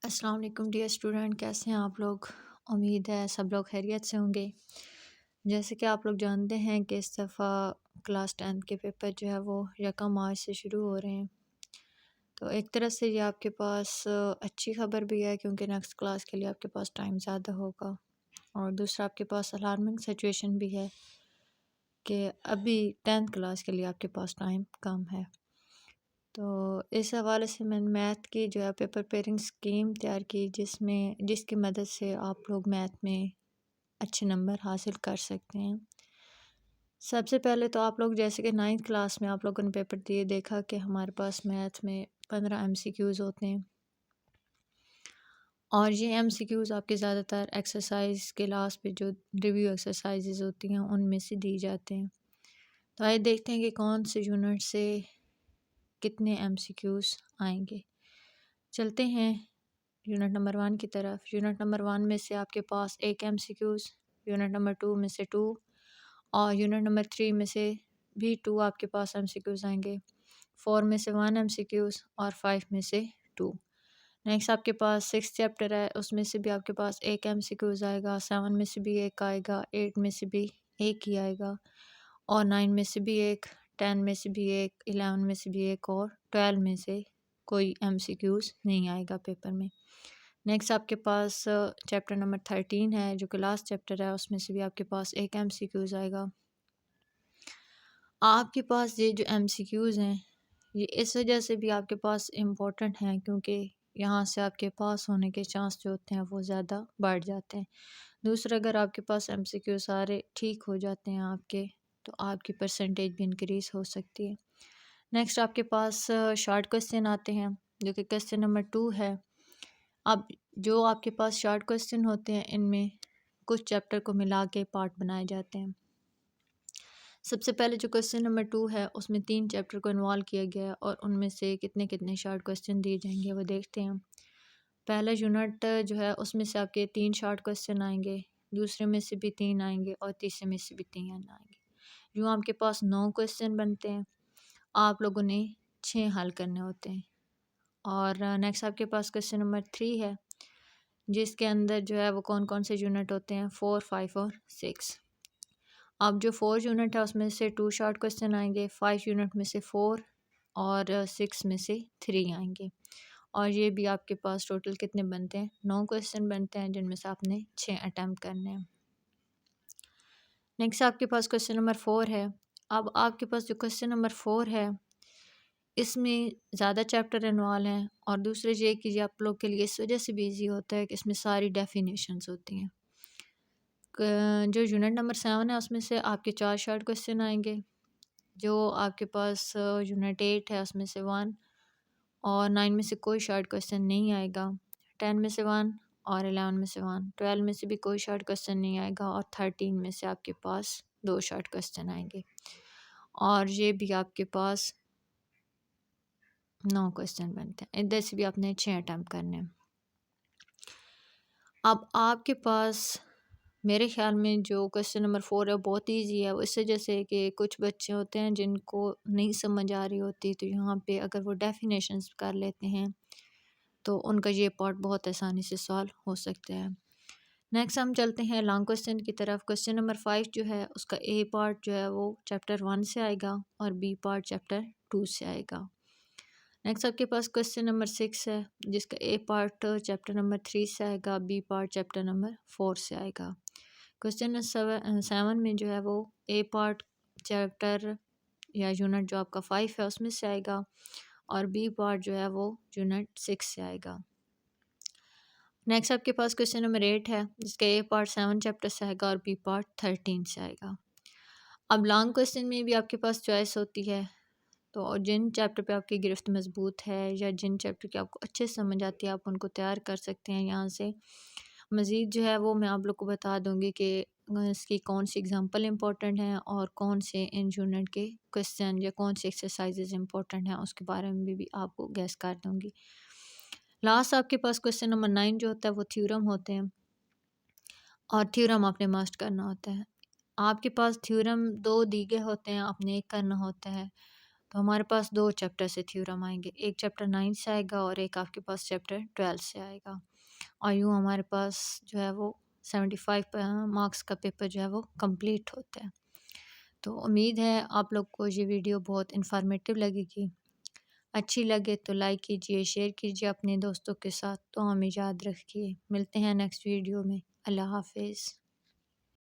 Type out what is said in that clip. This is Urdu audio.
السلام علیکم ڈیئر اسٹوڈنٹ، کیسے ہیں آپ لوگ؟ امید ہے سب لوگ خیریت سے ہوں گے۔ جیسے کہ آپ لوگ جانتے ہیں کہ اس دفعہ کلاس 10 کے پیپر جو ہے وہ 1 مارچ سے شروع ہو رہے ہیں، تو ایک طرح سے یہ آپ کے پاس اچھی خبر بھی ہے کیونکہ نیکسٹ کلاس کے لیے آپ کے پاس ٹائم زیادہ ہوگا، اور دوسرا آپ کے پاس الارمنگ سچویشن بھی ہے کہ ابھی 10th کلاس کے لیے آپ کے پاس ٹائم کم ہے۔ تو اس حوالے سے میں نے میتھ کی جو ہے پیپر پیئرنگ اسکیم تیار کی جس کی مدد سے آپ لوگ میتھ میں اچھے نمبر حاصل کر سکتے ہیں۔ سب سے پہلے تو آپ لوگ جیسے کہ 9th کلاس میں آپ لوگوں نے پیپر دیے، دیکھا کہ ہمارے پاس میتھ میں 15 MCQs ہوتے ہیں، اور یہ MCQs آپ کے زیادہ تر ایکسرسائز کے لاسٹ پہ جو ریویو ایکسرسائزز ہوتی ہیں ان میں سے دی جاتے ہیں۔ تو آئے دیکھتے ہیں کہ کون سے یونٹ سے کتنے MCQs آئیں گے۔ چلتے ہیں یونٹ نمبر 1 کی طرف۔ یونٹ نمبر 1 میں سے آپ کے پاس 1 MCQs، یونٹ نمبر 2 میں سے 2، اور یونٹ نمبر 3 میں سے بھی 2 آپ کے پاس MCQs آئیں گے، 4 میں سے 1 MCQs اور 5 میں سے 2۔ نیکسٹ آپ کے پاس 6 چیپٹر ہے، اس میں سے بھی آپ کے پاس 1 MCQs آئے گا، 7 میں سے بھی 1 آئے گا، 8 میں سے بھی 1 ہی آئے گا، اور 9 میں سے بھی 1، 10 میں سے بھی 1، 11 میں سے بھی 1، اور 12 میں سے کوئی MCQs نہیں آئے گا پیپر میں۔ نیکسٹ آپ کے پاس چیپٹر نمبر 13 ہے جو کہ لاسٹ چیپٹر ہے، اس میں سے بھی آپ کے پاس 1 MCQs آئے گا۔ آپ کے پاس یہ جو MCQs ہیں یہ اس وجہ سے بھی آپ کے پاس امپورٹنٹ ہیں کیونکہ یہاں سے آپ کے پاس ہونے کے چانس جو ہوتے ہیں وہ زیادہ بڑھ جاتے ہیں۔ دوسرا، اگر آپ کے پاس MCQ سارے ٹھیک ہو جاتے ہیں آپ کے، تو آپ کی پرسنٹیج بھی انکریز ہو سکتی ہے۔ نیکسٹ آپ کے پاس شارٹ کوسچن آتے ہیں جو کہ کوسچن نمبر 2 ہے۔ اب جو آپ کے پاس شارٹ کوسچن ہوتے ہیں ان میں کچھ چیپٹر کو ملا کے پارٹ بنائے جاتے ہیں۔ سب سے پہلے جو کوسچن نمبر 2 ہے اس میں 3 چیپٹر کو انوالو کیا گیا ہے، اور ان میں سے کتنے کتنے شارٹ کوسچن دیے جائیں گے وہ دیکھتے ہیں۔ پہلا یونٹ جو ہے اس میں سے آپ کے 3 شارٹ کوسچن آئیں گے، دوسرے میں سے بھی 3 آئیں گے، اور تیسرے میں سے بھی 3 آئیں گے۔ یوں آپ کے پاس 9 کوسچن بنتے ہیں، آپ لوگوں نے 6 حل کرنے ہوتے ہیں۔ اور نیکسٹ آپ کے پاس کوسچن نمبر 3 ہے جس کے اندر جو ہے وہ کون کون سے یونٹ ہوتے ہیں، 4، 5 اور 6۔ اب جو 4 یونٹ ہے اس میں سے 2 شارٹ کوسچن آئیں گے، 5 یونٹ میں سے 4 اور 6 میں سے 3 آئیں گے، اور یہ بھی آپ کے پاس ٹوٹل کتنے بنتے ہیں، 9 کوسچن بنتے ہیں جن میں سے آپ نے 6 اٹیمپٹ کرنے ہیں۔ نیکسٹ آپ کے پاس کوسچن نمبر 4 ہے۔ اب آپ کے پاس جو کوسچن نمبر 4 ہے اس میں زیادہ چیپٹر انوالو ہیں، اور دوسرے یہ کہ یہ آپ لوگ کے لیے اس وجہ سے بھی ایزی ہوتا ہے کہ اس میں ساری ڈیفینیشنز ہوتی ہیں۔ جو یونٹ نمبر 7 ہے اس میں سے آپ کے 4 شارٹ کوسچن آئیں گے، جو آپ کے پاس یونٹ 8 ہے اس میں سے 1، اور 9 میں سے کوئی شارٹ کوسچن نہیں آئے گا، 10 میں سے 1 اور 11 میں سے 1، 12 میں سے بھی کوئی شارٹ کوسچن نہیں آئے گا، اور 13 میں سے آپ کے پاس 2 شارٹ کوسچن آئیں گے، اور یہ بھی آپ کے پاس 9 کوسچن بنتے ہیں۔ ادھر سے بھی آپ نے 6 اٹیمپٹ کرنے ہیں۔ اب آپ کے پاس میرے خیال میں جو کوسچن نمبر 4 ہے بہت ایزی ہے، وہ اس وجہ سے کہ کچھ بچے ہوتے ہیں جن کو نہیں سمجھ آ رہی ہوتی، تو یہاں پہ اگر وہ ڈیفینیشنز کر لیتے ہیں تو ان کا یہ پارٹ بہت آسانی سے سالو ہو سکتا ہے۔ نیکسٹ ہم چلتے ہیں لانگ کوسچن کی طرف۔ کوسچن نمبر 5 جو ہے اس کا اے پارٹ جو ہے وہ چیپٹر 1 سے آئے گا، اور بی پارٹ چیپٹر 2 سے آئے گا۔ نیکسٹ آپ کے پاس کوسچن نمبر 6 ہے جس کا اے پارٹ چیپٹر نمبر 3 سے آئے گا، بی پارٹ چیپٹر نمبر 4 سے آئے گا۔ کوسچن 7 میں جو ہے وہ اے پارٹ چیپٹر یا یونٹ جو آپ کا 5 ہے اس میں سے آئے گا، اور بی پارٹ جو ہے وہ یونٹ 6 سے آئے گا۔ نیکسٹ آپ کے پاس کوسچن نمبر 8 ہے جس کا اے پارٹ 7 چیپٹر سے آئے گا، اور بی پارٹ 13 سے آئے گا۔ اب لانگ کوسچن میں بھی آپ کے پاس چوائس ہوتی ہے، تو جن چیپٹر پہ آپ کی گرفت مضبوط ہے یا جن چیپٹر کی آپ کو اچھے سمجھ آتی ہے آپ ان کو تیار کر سکتے ہیں یہاں سے۔ مزید جو ہے وہ میں آپ لوگ کو بتا دوں گی کہ اس کی کون سی اگزامپل امپورٹنٹ ہیں، اور کون سے ان یونٹ کے کوسچن یا کون سی ایکسرسائزز امپورٹنٹ ہیں اس کے بارے میں بھی آپ کو گیس کر دوں گی۔ لاسٹ آپ کے پاس کوسچن نمبر 9 جو ہوتا ہے وہ تھیورم ہوتے ہیں، اور تھیورم آپ نے ماسٹ کرنا ہوتا ہے۔ آپ کے پاس تھیورم 2 دیگے ہوتے ہیں، آپ نے ایک کرنا ہوتا ہے، تو ہمارے پاس 2 چیپٹر سے تھیورم آئیں گے، ایک چیپٹر 9 سے آئے گا اور ایک آپ کے پاس چیپٹر 12 سے آئے گا، اور یوں ہمارے پاس جو ہے وہ 75 مارکس کا پیپر جو ہے وہ کمپلیٹ ہوتا ہے۔ تو امید ہے آپ لوگ کو یہ ویڈیو بہت انفارمیٹیو لگے گی، اچھی لگے تو لائک کیجئے، شیئر کیجئے اپنے دوستوں کے ساتھ، تو ہمیں یاد رکھیے۔ ملتے ہیں نیکسٹ ویڈیو میں، اللہ حافظ۔